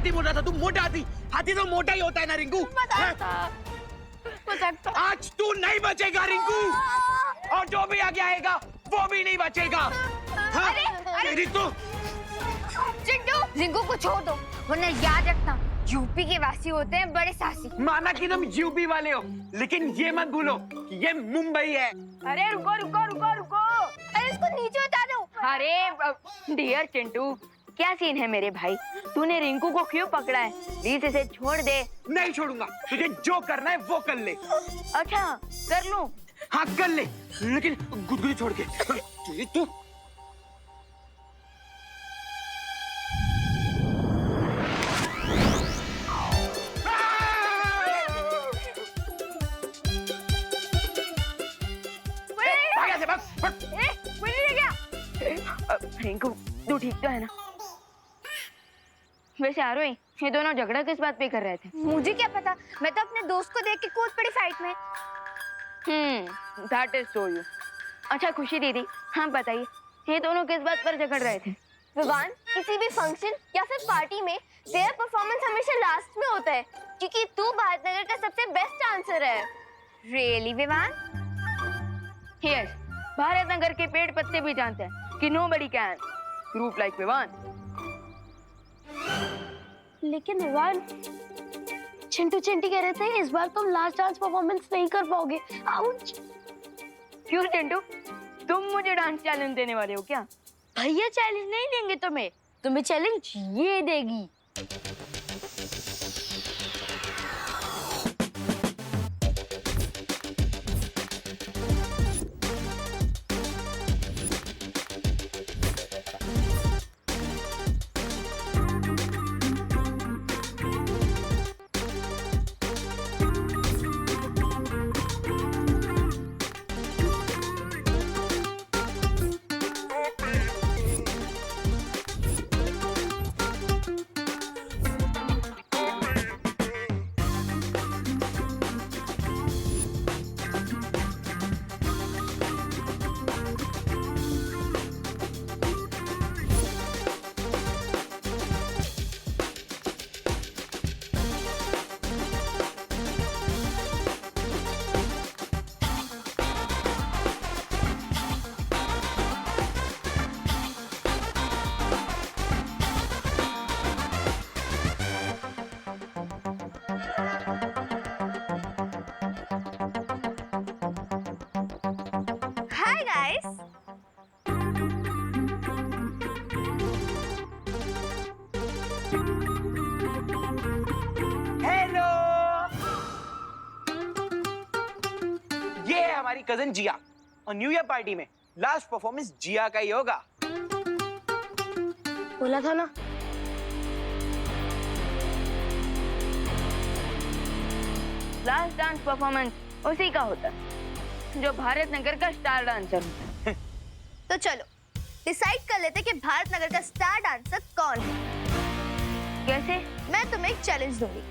हाथी बोल रहा था, तू मोटा हाथी। हाथी तो मोटा ही होता है ना रिंकू। आज तू नहीं बचेगा रिंकू, और जो भी आगे आएगा वो भी नहीं बचेगा। हाँ? तेरी तो चिंटू, रिंकू को छोड़ दो, वरना याद रखना यूपी के वासी होते हैं बड़े साहसी। माना कि तुम यूपी वाले हो, लेकिन ये मत भूलो कि ये मुंबई है। अरे रुको रुको रुको रुको, अरे इसको नीचे उतार दो। अरे डियर चिंटू, क्या सीन है मेरे भाई? तूने रिंकू को क्यों पकड़ा है? प्लीज इसे छोड़ दे। नहीं छोड़ूंगा, तुझे जो करना है वो कर ले। अच्छा कर लूं? हाँ कर ले, लेकिन गुदगुदी छोड़ के। तेरी तो रिंकू तू ठीक तो है ना? वैसे आरोही, ये दोनों झगड़ा किस बात पे कर रहे थे? मुझे क्या पता, मैं तो अपने दोस्त को देख के कूद पड़ी फाइट में। That is so you. अच्छा खुशी दीदी, हाँ बताइए, ये दोनों किस बात पर झगड़ रहे थे? विवान, किसी भी फंक्शन या फिर पार्टी में तेरा परफॉर्मेंस हमेशा लास्ट में होता है, क्योंकि तू भारतनगर का सबसे बेस्ट डांसर है। रियली विवान? यस, भारतनगर के पेड़ पत्ते भी जानते हैं कि nobody can group like Vivaan. लेकिन विवान, चिंटू चिंटी कह रहे थे इस बार तुम लास्ट डांस परफॉर्मेंस नहीं कर पाओगे। आउच! क्यों चिंटू, तुम मुझे डांस चैलेंज देने वाले हो क्या? भैया चैलेंज नहीं देंगे तुम्हें, तुम्हें चैलेंज ये देगी। हाय गाइस, हेलो, ये है हमारी कजन जिया, और न्यू ईयर पार्टी में लास्ट परफॉर्मेंस जिया का ही होगा। बोला था ना। लास्ट डांस परफॉर्मेंस उसी का होता है जो भारतनगर का स्टार डांसर होता है। तो चलो डिसाइड कर लेते कि भारतनगर का स्टार डांसर कौन है। कैसे? मैं तुम्हें एक चैलेंज दूंगी,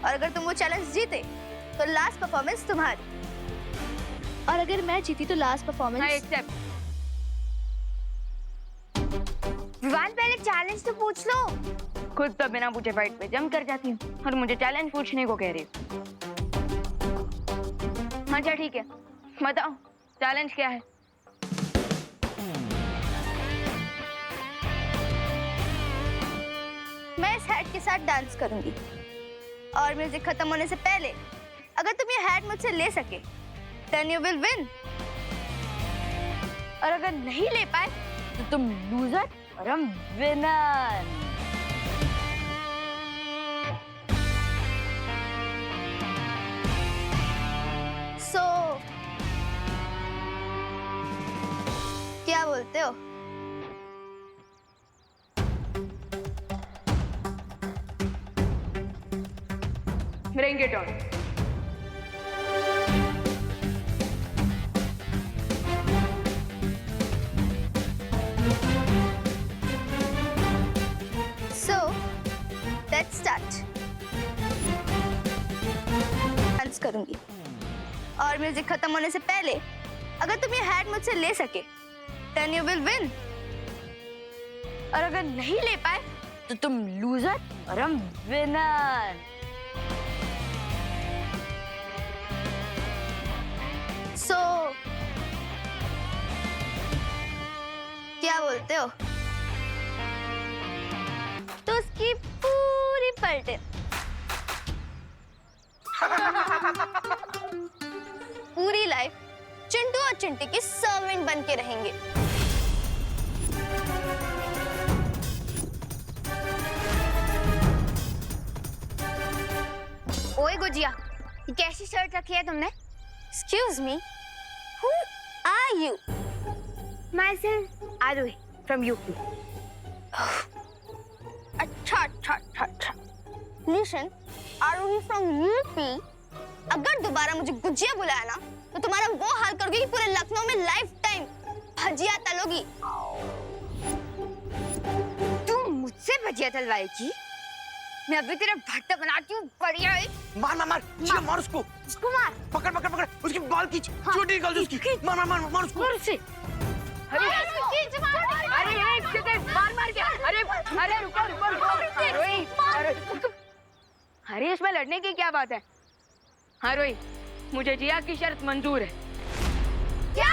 और अगर तुम वो चैलेंज जीते तो लास्ट परफॉर्मेंस तुम्हारी, और अगर मैं जीती तो लास्ट हाँ परफॉर्मेंस। एक्सेप्ट। विवान पहले चैलेंज तो पूछ लो। खुद तो बिना पूछे फाइट पे जम कर जाती हूँ, और मुझे चैलेंज पूछने को कह रही हो। अच्छा ठीक है, बताओ चैलेंज क्या है? मैं इस हैट के साथ डांस करूंगी, और म्यूजिक खत्म होने से पहले अगर तुम ये हैट मुझसे ले सके देन यू विल विन, और अगर नहीं ले पाए तो तुम लूजर और हम विनर। सो क्या बोलते हो? Bring it on. So let's start. Dance करूंगी, और म्यूजिक खत्म होने से पहले अगर तुम ये हैट मुझसे ले सके देन यू विल विन, और अगर नहीं ले पाए तो तुम लूजर और हम विनर। सो क्या बोलते हो? तो उसकी पूरी पलटे पूरी लाइफ चिंटू और चिंटी के सर्वेंट बन के रहेंगे। ओए गुजिया, ये कैसी शर्ट रखी है तुमने? Excuse me, who are you? Myself, Arohi from UP. अच्छा। Listen, Arohi from UP. अगर दोबारा मुझे गुजिया बुलाया ना, तो तुम्हारा वो हाल करोगे कि पूरे लखनऊ में लाइफ टाइम भजिया तलोगी। तुम मुझसे भजिया तलवाएगी? मैं अभी तेरा भट्टा बनाती हूँ, बढ़िया है। मार मार उसको। उसको मार। पकड़ उसकी बाल खींच, चोटी निकाल दो उसकी। मार उसको। अरे एक सेकंड, मार क्या? अरे रुको। अरे इसमें लड़ने की क्या बात है? हाँ रोही, मुझे जिया की शर्त मंजूर है। क्या?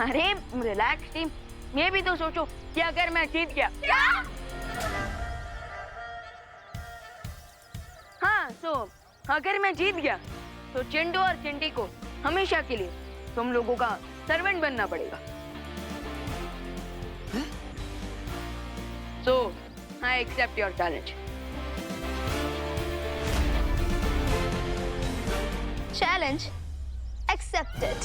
अरे रिलैक्स टीम, ये भी तो सोचो कि अगर मैं जीत गया। क्या? हाँ, अगर मैं जीत गया तो चिंटू और चिंटी को हमेशा के लिए तुम लोगों का सर्वेंट बनना पड़ेगा। So, I accept your challenge. Challenge accepted.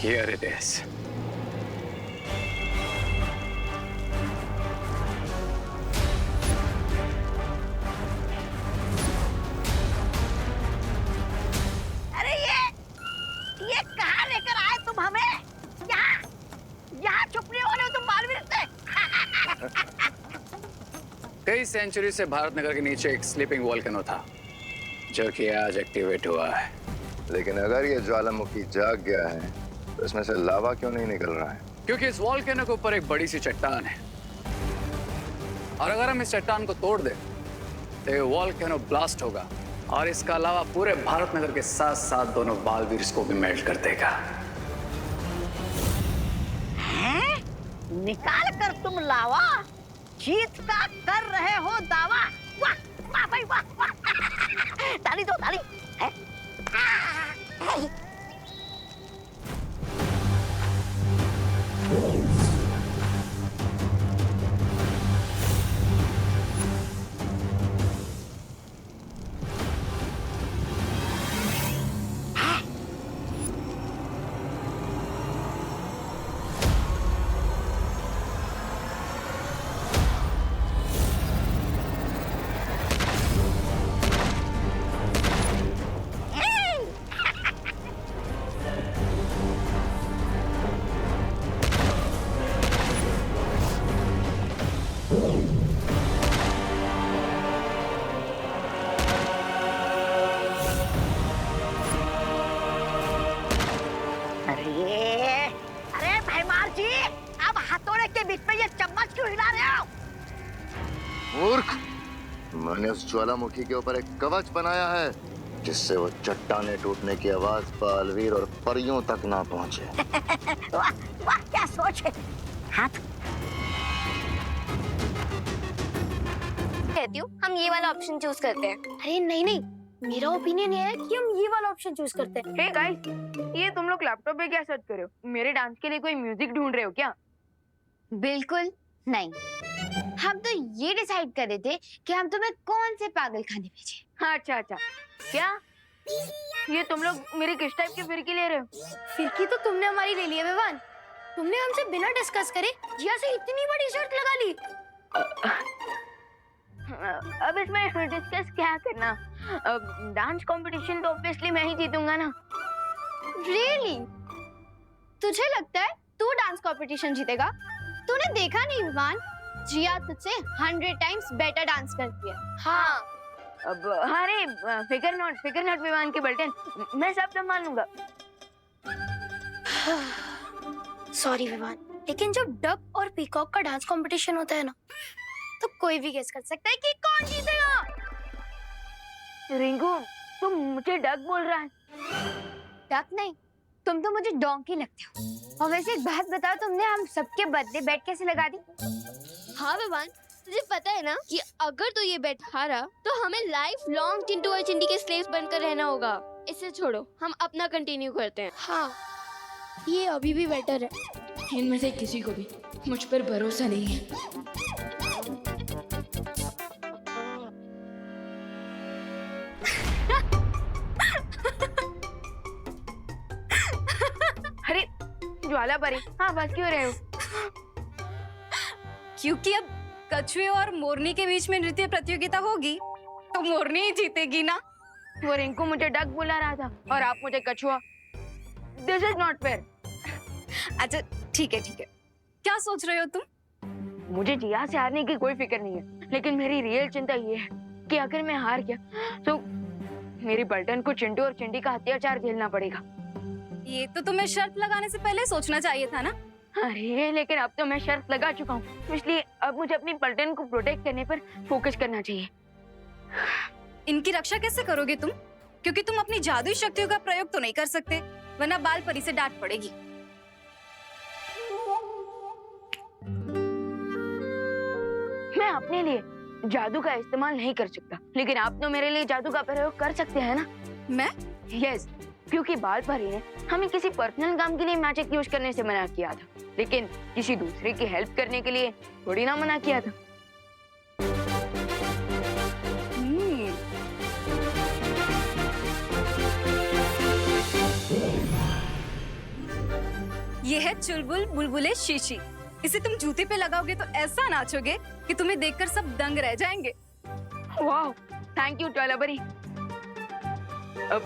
Here it is. अरे ये कहाँ लेकर आए तुम हमें? यहाँ छुपने वाले हो तुम बालवीर से? कई सेंचुरी से भारत नगर के नीचे एक स्लीपिंग वॉल्केनो था, जो कि आज एक्टिवेट हुआ है। लेकिन अगर ये ज्वालामुखी जाग गया है तो इसमें से लावा क्यों नहीं निकल रहा है? क्योंकि इस वॉल्केनो के ऊपर एक बड़ी सी चट्टान है, और अगर हम इस चट्टान को तोड़ दें तो ये वॉल्केनो ब्लास्ट होगा, और इसका अलावा पूरे भारत नगर के साथ साथ दोनों बालवीर को भी मेल्ट कर देगा। निकाल कर तुम लावा, जीत का कर रहे हो दावा। वाह वाह भाई वाह। ताली दो ताली। अरे भैमार जी, अब हथौड़े के बीच में ये चम्मच क्यों हिला रहे हो? मूर्ख, मैंने उस ज्वालामुखी के ऊपर एक कवच बनाया है जिससे वो चट्टाने टूटने की आवाज बालवीर और परियों तक ना पहुंचे। वाह वाह, क्या सोच है। हाथ कहती हूँ हम ये वाला ऑप्शन चूज करते हैं। अरे नहीं, मेरा ओपिनियन ये है कि हम ये वाला ऑप्शन चूज करते हैं। हे गाइस, ये तुम लोग लैपटॉप पे क्या सर्च कर रहे हो? मेरे डांस के लिए कोई म्यूजिक ढूंढ रहे हो क्या? बिल्कुल नहीं, हम तो ये डिसाइड कर रहे थे कि हम तुम्हें कौन से पागल खाने भेजें। अच्छा अच्छा, क्या ये तुम लोग मेरी किस टाइप की फिरकी ले रहे हो? फिरकी तो तुमने हमारी ले ली है विवान। तुमने हमसे बिना डिस्कस करे जिया से इतनी बड़ी शर्त लगा ली। अब इसमें डिस्कस क्या करना? डांस कंपटीशन तो ऑब्वियसली मैं ही जीतूंगा ना। रियली? तुझे लगता है तू डांस कंपटीशन जीतेगा? तूने देखा नहीं विवान, जिया तुझसे 100 टाइम्स बेटर डांस करती है। हाँ, अब अरे फिकर नॉट विवान के बल्टन, मैं सब संभाल लूंगा। सॉरी विवान, लेकिन जब डक और पीकॉक का डांस कंपटीशन होता है ना, तो कोई भी गेस कर सकता है कि कौन जीतेगा। रिंकू, तुम मुझे डक बोल रहा है? डक नहीं, तुम तो मुझे डोंकी लगते हो। और वैसे एक बात बताओ, तुमने हम सबके बर्थडे बेट कैसे लगा दी? हाँ विवान, तुझे पता है ना कि अगर तू ये बेट हारा तो हमें लाइफ लॉन्ग चिंटू और चिंटी के स्लेव्स बनकर रहना होगा। इसे छोड़ो, हम अपना कंटिन्यू करते हैं। हाँ, ये अभी भी बेटर है। इनमें से किसी को भी मुझ पर भरोसा नहीं है। अरे ज्वाला परी, हाँ बस क्यों रहे हो? क्योंकि अब कछुए और मोरनी के बीच में नृत्य प्रतियोगिता होगी तो मोरनी ही जीतेगी ना। वो रिंकू मुझे डक बुला रहा था और आप मुझे कछुआ। This is not fair. अच्छा ठीक है, क्या सोच रहे हो तुम? मुझे जिया से हारने की कोई फिक्र नहीं है, लेकिन मेरी रियल चिंता ये है कि अगर मैं हार गया तो मेरी बल्टन को चिंटू और चिंटी का अत्याचार झेलना पड़ेगा। ये तो तुम्हें शर्त लगाने से पहले सोचना चाहिए था ना। अरे लेकिन अब तो मैं शर्त लगा चुका हूँ, इसलिए अब मुझे अपनी पलटन को प्रोटेक्ट करने पर फोकस करना चाहिए। इनकी रक्षा कैसे करोगे तुम? क्योंकि तुम अपनी जादुई शक्तियों का प्रयोग तो नहीं कर सकते, वरना बाल परी से डांट पड़ेगी। मैं अपने लिए जादू का इस्तेमाल नहीं कर सकता, लेकिन आप तो मेरे लिए जादू का प्रयोग कर सकते हैं ना? मैं? यस, क्योंकि बाल परी ने हमें किसी पर्सनल काम के लिए मैजिक यूज करने से मना किया था, लेकिन किसी दूसरे की हेल्प करने के लिए थोड़ी ना मना किया था। ये है चुलबुल बुलबुले शीशी। इसे तुम जूते पे लगाओगे तो ऐसा नाचोगे कि तुम्हें देखकर सब दंग रह जाएंगे। वाह, थैंक यू ज्वालाबरी। अब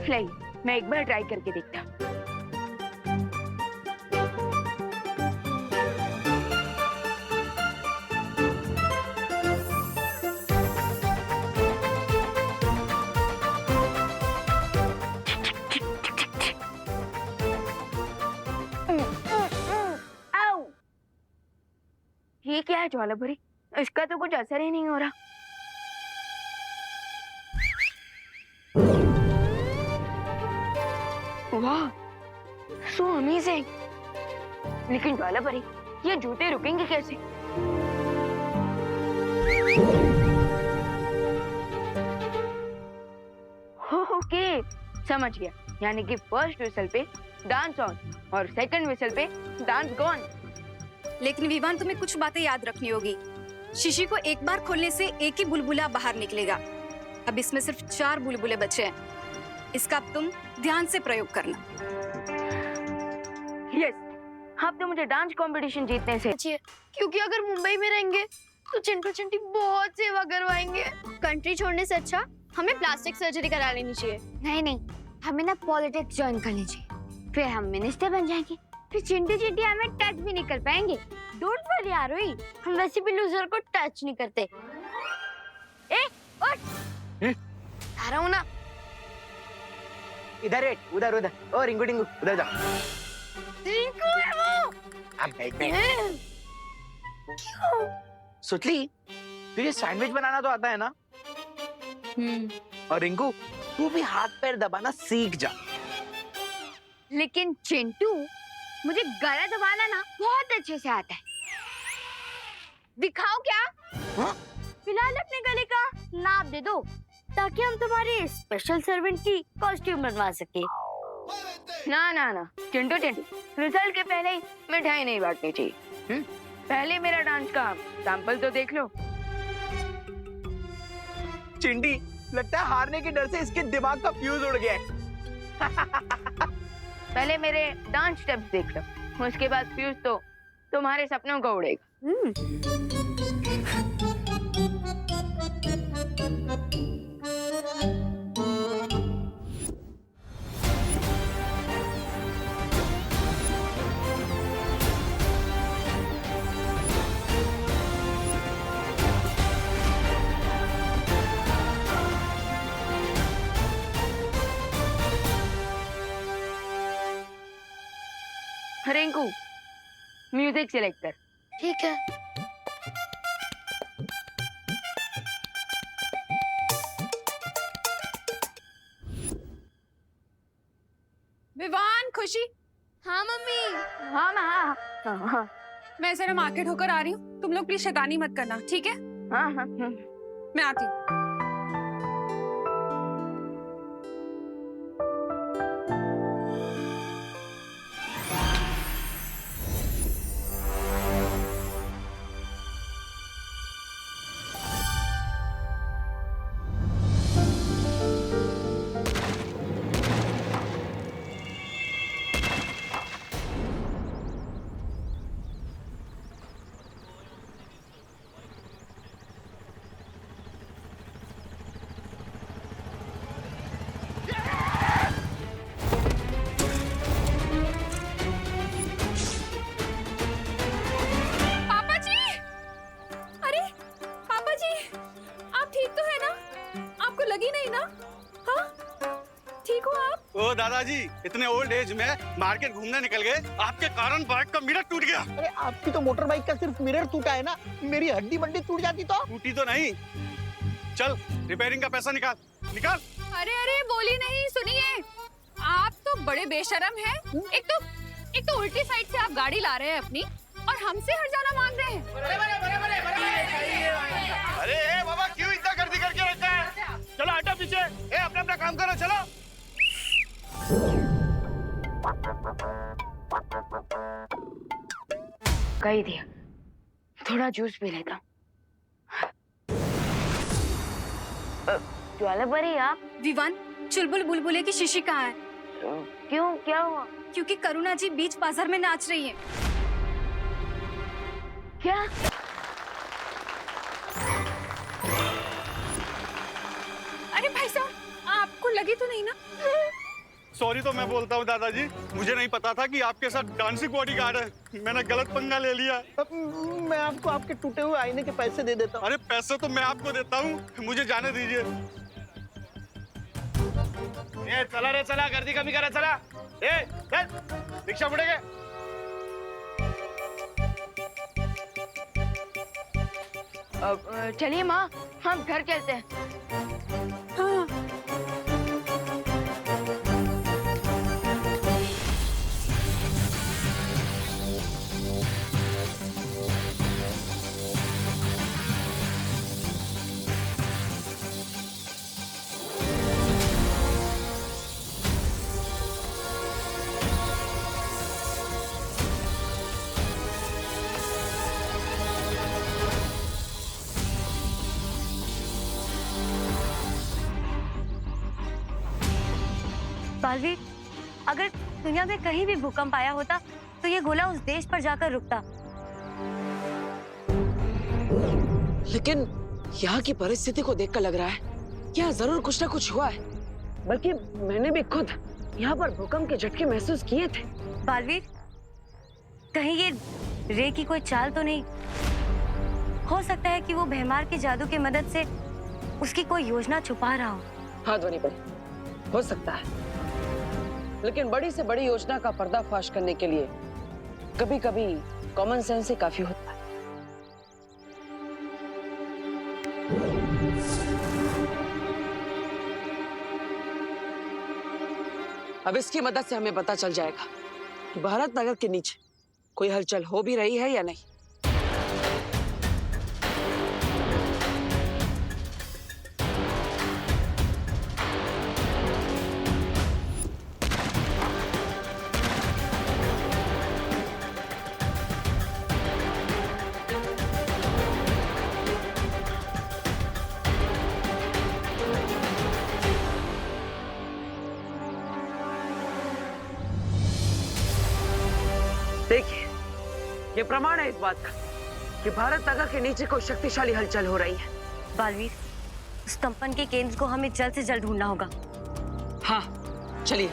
नहीं, मैं एक बार ट्राई करके देखता। ये क्या है ज्वालाबरी? इसका तो कुछ असर ही नहीं हो रहा। वाह, सो अमेजिंग। लेकिन ज्वालाबरी, ये जूते रुकेंगे कैसे? ओके, समझ गया। यानी कि फर्स्ट विसल पे डांस ऑन और सेकंड विसल पे डांस गॉन। लेकिन विवान, तुम्हें कुछ बातें याद रखनी होगी। शीशी को एक बार खोलने से एक ही बुलबुला बाहर निकलेगा। अब इसमें सिर्फ 4 बुलबुले बचे हैं। इसका अब तुम ध्यान से प्रयोग करना। यस, अब तो मुझे डांस कंपटीशन जीतने से क्योंकि अगर मुंबई में रहेंगे तो चिंटू चिंटी बहुत सेवा करवाएंगे। कंट्री छोड़ने से अच्छा हमें प्लास्टिक सर्जरी करा लेनी चाहिए। नहीं, हमें ना पॉलिटिक्स ज्वाइन करनी चाहिए, फिर हम मिनिस्टर बन जाएंगे, फिर चिंटू चिंटी हमें टच भी नहीं कर पाएंगे। डोंट वरी यार, हम वैसे भी लूजर को टच नहीं करते। ए, उठ, आ रहा हूं ना। इधर बैठ, उधर उधर। ओ रिंकू टिंकू, उधर जा। रिंकू है वो। अब बैठ। सुतली, तुझे सैंडविच बनाना तो आता है ना? और रिंकू, तू भी हाथ पैर दबाना सीख जा। लेकिन चिंटू, मुझे गला दबाना ना बहुत अच्छे से आता है। दिखाओ क्या? हाँ? फिलहाल अपने गले का नाप दे दो ताकि हम तुम्हारे स्पेशल सर्वेंट की कॉस्ट्यूम बनवा सके। ना, चिंटू चिंटू, रिजल्ट के पहले ही मिठाई नहीं बांटनी चाहिए। पहले मेरा डांस का सैंपल तो देख लो। चिंडी, लगता है हारने के डर से इसके दिमाग का फ्यूज उड़ गया है। पहले मेरे डांस स्टेप्स देख लो, उसके बाद फ्यूज तो तुम्हारे सपनों का उड़ेगा। रिंकू, म्यूजिक सिलेक्ट कर। ठीक है। विवान, खुशी, हाँ मम्मी। हाँ हाँ हाँ हाँ मैं जरा मार्केट होकर आ रही हूँ, तुम लोग प्लीज शैतानी मत करना, ठीक है? हाँ हाँ। मैं आती हूँ। ओ दादाजी, इतने ओल्ड एज में मार्केट घूमने निकल गए, आपके कारण बाइक का मिरर टूट गया। अरे आपकी तो मोटर बाइक का सिर्फ मिरर टूटा है ना, मेरी हड्डी बड्डी टूट जाती तो। टूटी तो नहीं। चल रिपेयरिंग का पैसा निकाल निकाल। अरे अरे बोली नहीं, सुनिए, आप तो बड़े बेशरम हैं। एक तो उल्टी साइड से आप गाड़ी ला रहे हैं अपनी, और हमसे हर्जाना मांग रहे हैं। अरे बाबा, क्यों इतना गर्दी करके रखा है? चलो हटो पीछे, अपना अपना काम करो, चलो। कही दिया, थोड़ा जूस पी लेता। ज्वाला परी, आप? विवान, चुलबुल बुलबुले की शीशी कहाँ है? क्यों, क्या हुआ? क्योंकि करुणा जी बीच बाजार में नाच रही है। क्या? अरे भाई साहब, आपको लगी तो नहीं ना? सॉरी तो मैं बोलता हूँ दादाजी, मुझे नहीं पता था कि आपके साथ डांसिंग बॉडीगार्ड है, मैंने गलत पंगा ले लिया। मैं आपको आपके टूटे हुए आईने के पैसे दे देता हूँ। अरे पैसे तो मैं आपको देता हूँ, मुझे जाने दीजिए। ये चला रे चला, गर्दी कमी करा, चला। रिक्शा मुड़ेगे। चलिए माँ, हम घर चलते हैं। हाँ। बालवीर, अगर दुनिया में कहीं भी भूकंप आया होता तो ये गोला उस देश पर जाकर रुकता। लेकिन यहाँ की परिस्थिति को देखकर लग रहा है यहाँ जरूर कुछ ना कुछ हुआ है। बल्कि मैंने भी खुद यहाँ पर भूकंप के झटके महसूस किए थे। बालवीर, कहीं ये रे की कोई चाल तो नहीं? हो सकता है कि वो भैमार के जादू की मदद से उसकी कोई योजना छुपा रहा हो। हाँ ध्वनि बड़ी, हो सकता है, लेकिन बड़ी से बड़ी योजना का पर्दाफाश करने के लिए कभी कभी कॉमन सेंस ही काफी होता है। अब इसकी मदद से हमें पता चल जाएगा कि भारत नगर के नीचे कोई हलचल हो भी रही है या नहीं। ये प्रमाण है इस बात का कि भारत नगर के नीचे कोई शक्तिशाली हलचल हो रही है। बालवीर, उस कंपन के केंद्र को हमें जल्द से जल्द ढूंढना होगा। हाँ, चलिए।